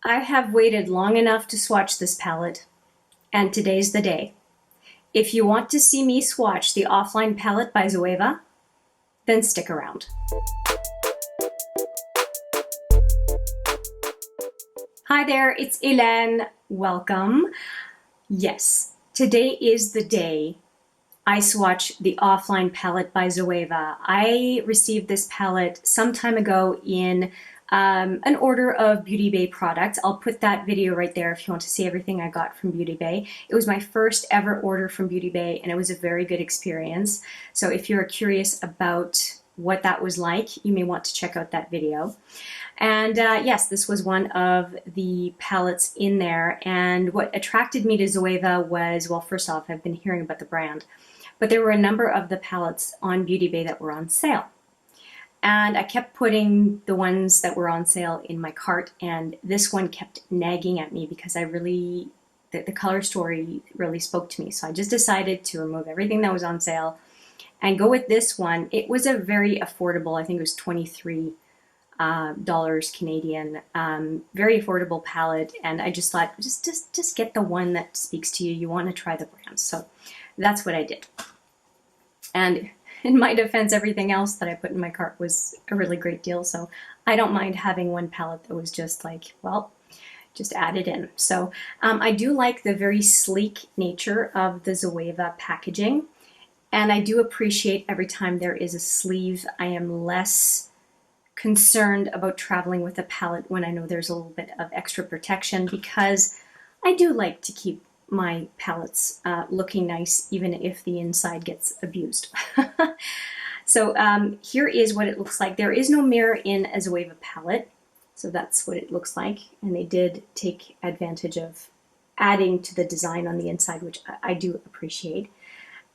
I have waited long enough to swatch this palette, and today's the day. If you want to see me swatch the Offline palette by Zoeva, then stick around. Hi there, it's Hélène. Welcome. Yes, today is the day I swatch the Offline palette by Zoeva. I received this palette some time ago in an order of Beauty Bay products. I'll put that video right there if you want to see everything I got from Beauty Bay. It was my first ever order from Beauty Bay and it was a very good experience. So if you're curious about what that was like, you may want to check out that video. And yes, this was one of the palettes in there. And what attracted me to Zoeva was, well, first off, I've been hearing about the brand, but there were a number of the palettes on Beauty Bay that were on sale. And I kept putting the ones that were on sale in my cart, and this one kept nagging at me because the color story really spoke to me. So I just decided to remove everything that was on sale and go with this one. It was a very affordable, I think it was $23 Canadian, very affordable palette, and I just thought, just get the one that speaks to you. You want to try the brand. So that's what I did. And in my defense, everything else that I put in my cart was a really great deal, so I don't mind having one palette that was just like, well, just add it in. So I do like the very sleek nature of the Zoeva packaging, and I do appreciate every time there is a sleeve. I am less concerned about traveling with a palette when I know there's a little bit of extra protection, because I do like to keep my palettes looking nice, even if the inside gets abused. So here is what it looks like. There is no mirror in a Zoeva palette, so that's what it looks like. And they did take advantage of adding to the design on the inside, which I do appreciate.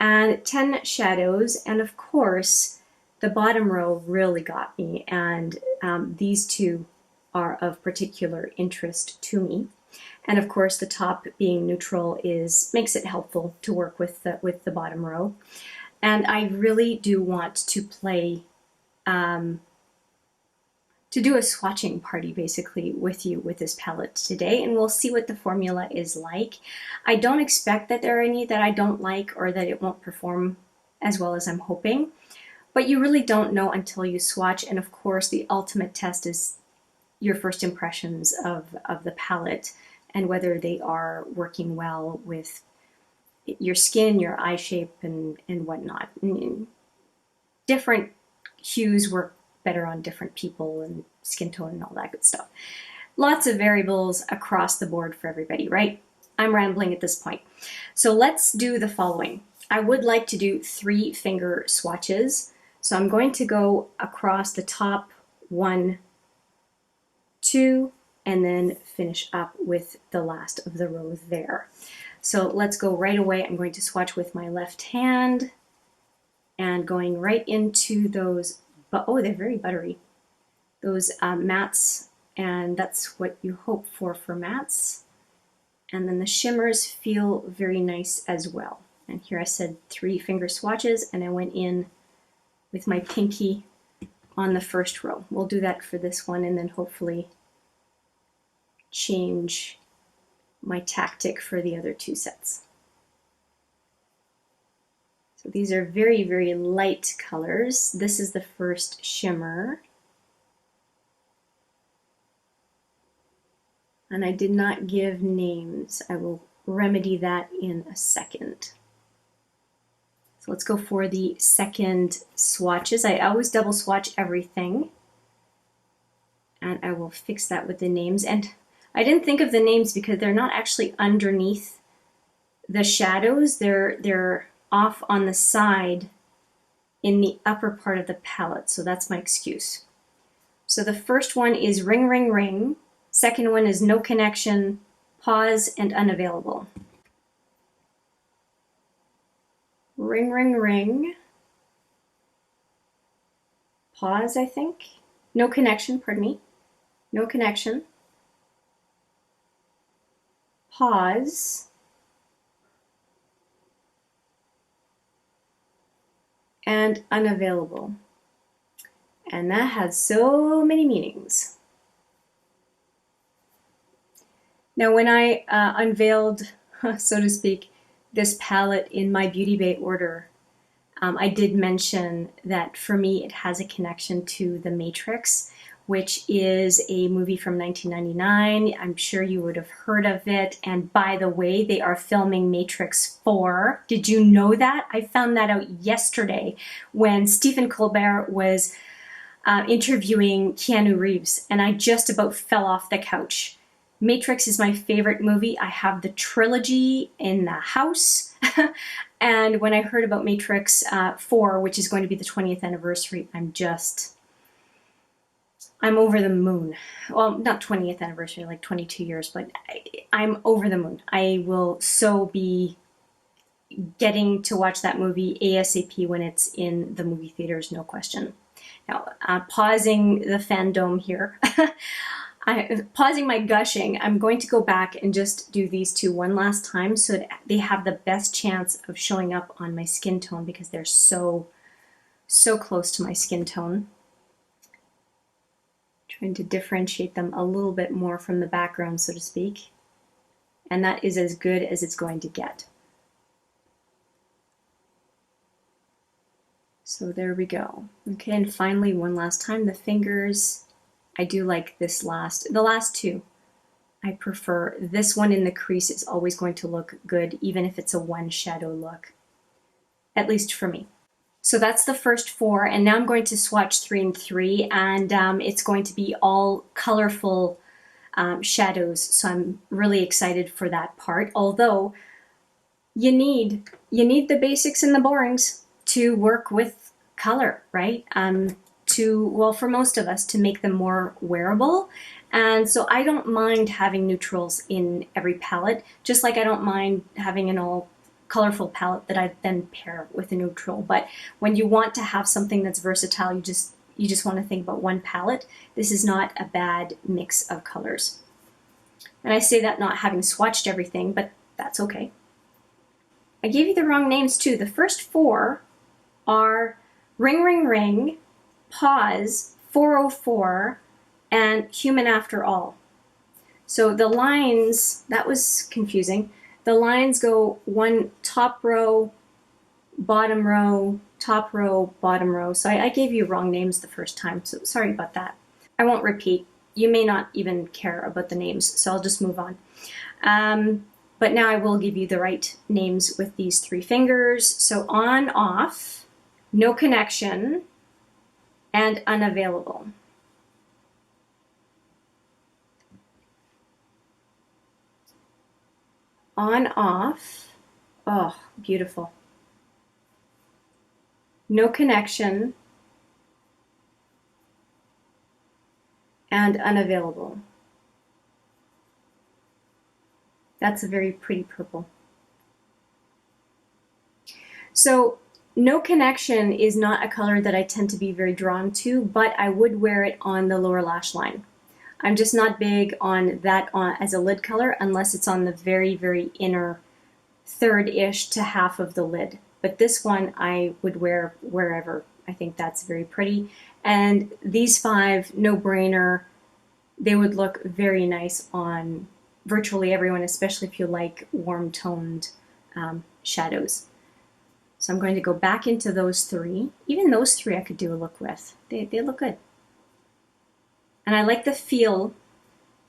And 10 shadows, and of course, the bottom row really got me, and these two are of particular interest to me. And of course, the top being neutral makes it helpful to work with the bottom row. And I really do want to play, to do a swatching party basically with you with this palette today, and we'll see what the formula is like. I don't expect that there are any that I don't like or that it won't perform as well as I'm hoping, but you really don't know until you swatch. And of course, the ultimate test is your first impressions of the palette, and whether they are working well with your skin, your eye shape, and whatnot. Different hues work better on different people, and skin tone and all that good stuff. Lots of variables across the board for everybody, right? I'm rambling at this point. So let's do the following. I would like to do 3 finger swatches. So I'm going to go across the top 1, 2, and then finish up with the last of the row there. So let's go right away. I'm going to swatch with my left hand and going right into those, oh, they're very buttery, those mattes, and that's what you hope for mattes. And then the shimmers feel very nice as well. And here I said 3 finger swatches, and I went in with my pinky on the first row. We'll do that for this one, and then hopefully change my tactic for the other 2 sets. So these are very, very light colors. This is the first shimmer. And I did not give names. I will remedy that in a second. So let's go for the second swatches. I always double swatch everything, and I will fix that with the names. And I didn't think of the names because they're not actually underneath the shadows. They're off on the side in the upper part of the palette, so that's my excuse. So the first one is Ring Ring Ring. Second one is No Connection, Pause, and Unavailable. Ring Ring Ring. Pause, I think. No Connection, pardon me. No Connection. Pause, and Unavailable. And that has so many meanings. Now, when I unveiled, so to speak, this palette in my Beauty Bay order, I did mention that for me it has a connection to The Matrix, which is a movie from 1999. I'm sure you would have heard of it. And by the way, they are filming Matrix 4. Did you know that? I found that out yesterday when Stephen Colbert was interviewing Keanu Reeves, and I just about fell off the couch. Matrix is my favorite movie. I have the trilogy in the house. And when I heard about Matrix 4, which is going to be the 20th anniversary, I'm over the moon. Well, not 20th anniversary, like 22 years, but I'm over the moon. I will so be getting to watch that movie ASAP when it's in the movie theaters, no question. Now, pausing the fandom here, pausing my gushing, I'm going to go back and just do these two one last time so that they have the best chance of showing up on my skin tone because they're so close to my skin tone. Trying to differentiate them a little bit more from the background, so to speak. And that is as good as it's going to get. So there we go. Okay, and finally, one last time, the fingers. I do like the last two. I prefer this one in the crease is always going to look good, even if it's a one shadow look, at least for me. So that's the first four, and now I'm going to swatch 3 and 3, and it's going to be all colorful shadows, so I'm really excited for that part, although you need the basics and the borings to work with color, right? Well, for most of us, to make them more wearable. And so I don't mind having neutrals in every palette, just like I don't mind having an all colorful palette that I then pair with a neutral. But when you want to have something that's versatile, you just want to think about one palette. This is not a bad mix of colors. And I say that not having swatched everything, but that's okay. I gave you the wrong names too. The first four are Ring Ring Ring, Pause, 404, and Human After All. So the lines, that was confusing. The lines go one top row, bottom row, top row, bottom row. So I gave you wrong names the first time, so sorry about that. I won't repeat. You may not even care about the names, so I'll just move on. But now I will give you the right names with these 3 fingers. So on, off, no connection, and unavailable. On, off, oh, beautiful. No connection, and unavailable. That's a very pretty purple. So no connection is not a color that I tend to be very drawn to, but I would wear it on the lower lash line. I'm just not big on that as a lid color unless it's on the very, very inner third-ish to half of the lid. But this one I would wear wherever. I think that's very pretty. And these 5, no brainer, they would look very nice on virtually everyone, especially if you like warm toned shadows. So I'm going to go back into those 3. Even those 3 I could do a look with. They look good. And I like the feel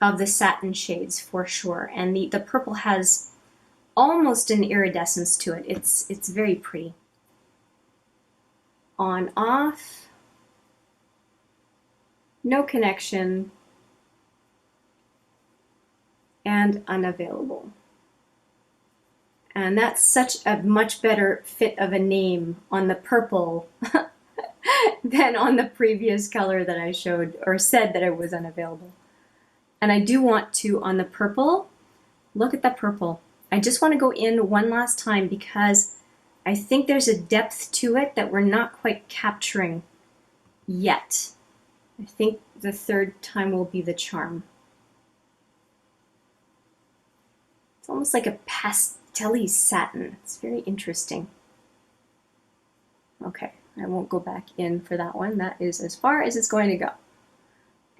of the satin shades for sure. And the purple has almost an iridescence to it. It's very pretty. On, off, no connection, and unavailable. And that's such a much better fit of a name on the purple than on the previous color that I showed or said that it was unavailable. And I do want to, on the purple, look at the purple. I just want to go in one last time because I think there's a depth to it that we're not quite capturing yet. I think the 3rd time will be the charm. It's almost like a pastel-y satin. It's very interesting. Okay, I won't go back in for that one. That is as far as it's going to go.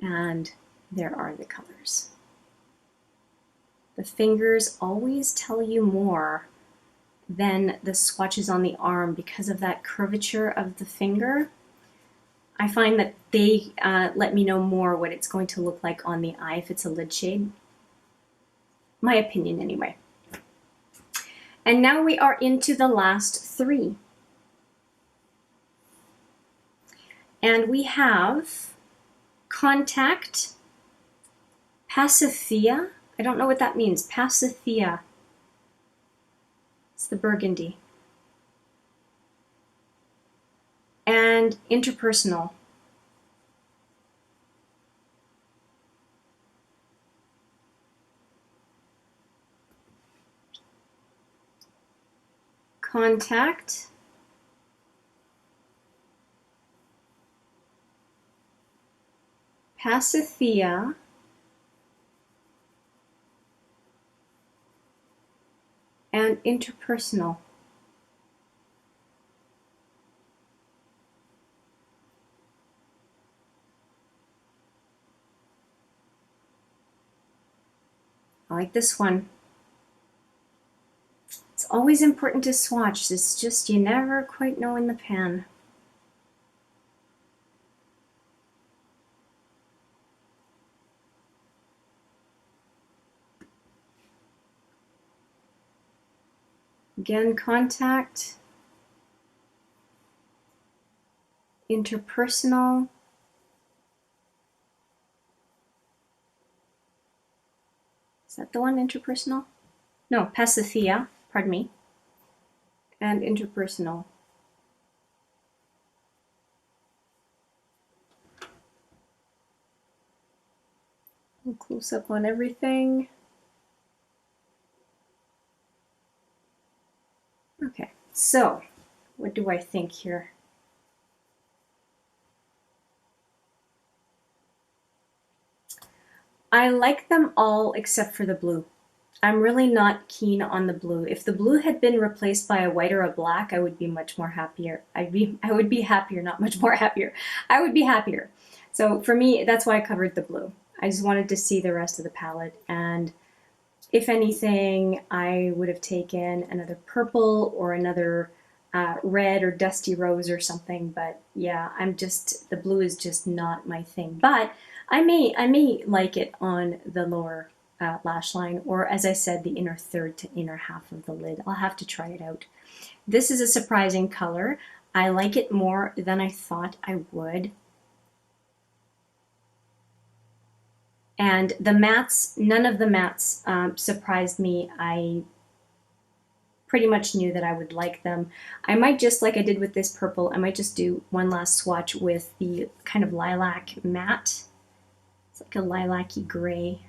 And there are the colors. The fingers always tell you more than the swatches on the arm because of that curvature of the finger. I find that they let me know more what it's going to look like on the eye if it's a lid shade. My opinion anyway. And now we are into the last three. And we have Contact, Pasithea. I don't know what that means. Pasithea. It's the burgundy. And Interpersonal. Contact. Pasithea. And Interpersonal. I like this one. It's always important to swatch. It's just you never quite know in the pan. Again, Contact, Interpersonal, is that the one, Interpersonal? No, Pasithea, pardon me, and Interpersonal. A close up on everything. Okay, so what do I think here? I like them all except for the blue. I'm really not keen on the blue. If the blue had been replaced by a white or a black, I would be much more happier. I would be happier, not much more happier. I would be happier. So for me, that's why I covered the blue. I just wanted to see the rest of the palette, and if anything, I would have taken another purple or another red or dusty rose or something. But yeah, the blue is just not my thing. But I may like it on the lower lash line, or as I said, the inner third to inner half of the lid. I'll have to try it out. This is a surprising color. I like it more than I thought I would. And the mattes, none of the mattes surprised me. I pretty much knew that I would like them. I might just, like I did with this purple, I might just do one last swatch with the kind of lilac matte. It's like a lilac-y gray.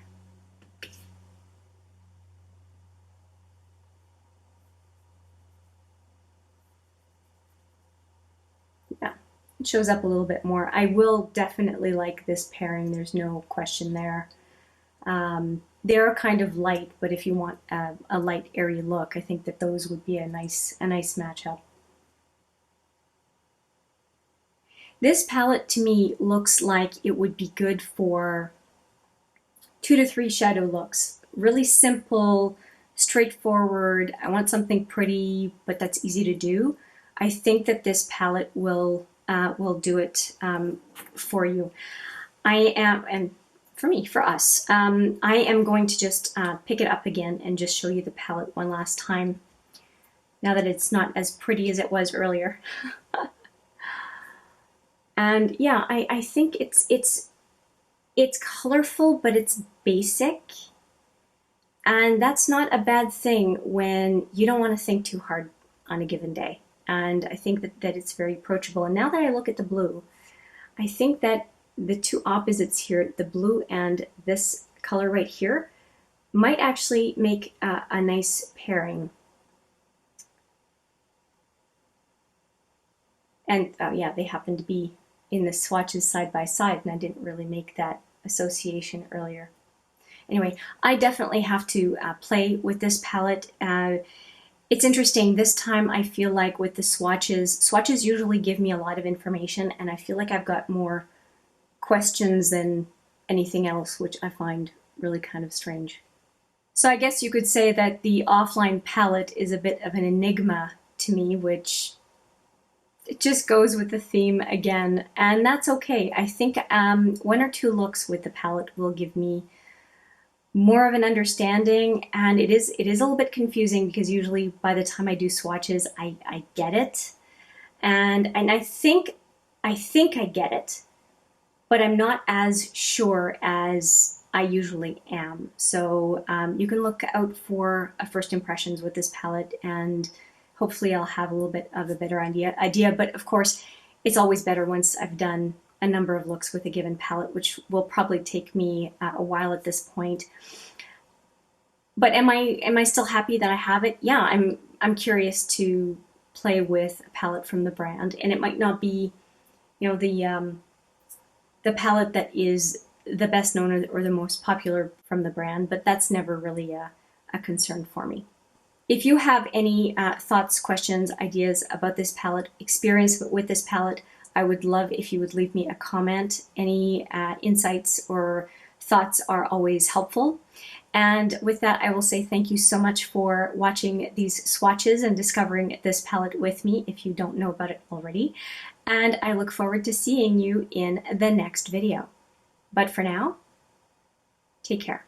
Yeah, it shows up a little bit more. I will definitely like this pairing, there's no question there. They're kind of light, but if you want a light, airy look, I think that those would be a nice matchup. This palette to me looks like it would be good for 2 to 3 shadow looks. Really simple, straightforward. I want something pretty, but that's easy to do. I think that this palette will do it for you. And for us, I am going to just pick it up again and just show you the palette one last time, now that it's not as pretty as it was earlier. And yeah, I think it's colorful, but it's basic. And that's not a bad thing when you don't want to think too hard on a given day. And I think that it's very approachable. And now that I look at the blue, I think that the two opposites here, the blue and this color right here, might actually make a nice pairing. And yeah, they happen to be in the swatches side by side, and I didn't really make that association earlier. Anyway, I definitely have to play with this palette. It's interesting, this time I feel like with the swatches usually give me a lot of information, and I feel like I've got more questions than anything else, which I find really kind of strange. So I guess you could say that the offline palette is a bit of an enigma to me, which it just goes with the theme again, and that's okay. I think one or two looks with the palette will give me more of an understanding, and it is a little bit confusing because usually by the time I do swatches, I get it, and I think I get it, but I'm not as sure as I usually am. So you can look out for first impressions with this palette, and hopefully I'll have a little bit of a better idea. But of course, it's always better once I've done a number of looks with a given palette, which will probably take me a while at this point. But am I still happy that I have it? Yeah, I'm curious to play with a palette from the brand, and it might not be, you know, the palette that is the best known or the most popular from the brand, but that's never really a concern for me. If you have any thoughts, questions, ideas about this palette, experience with this palette, I would love if you would leave me a comment. Any insights or thoughts are always helpful. And with that, I will say thank you so much for watching these swatches and discovering this palette with me if you don't know about it already. And I look forward to seeing you in the next video. But for now, take care.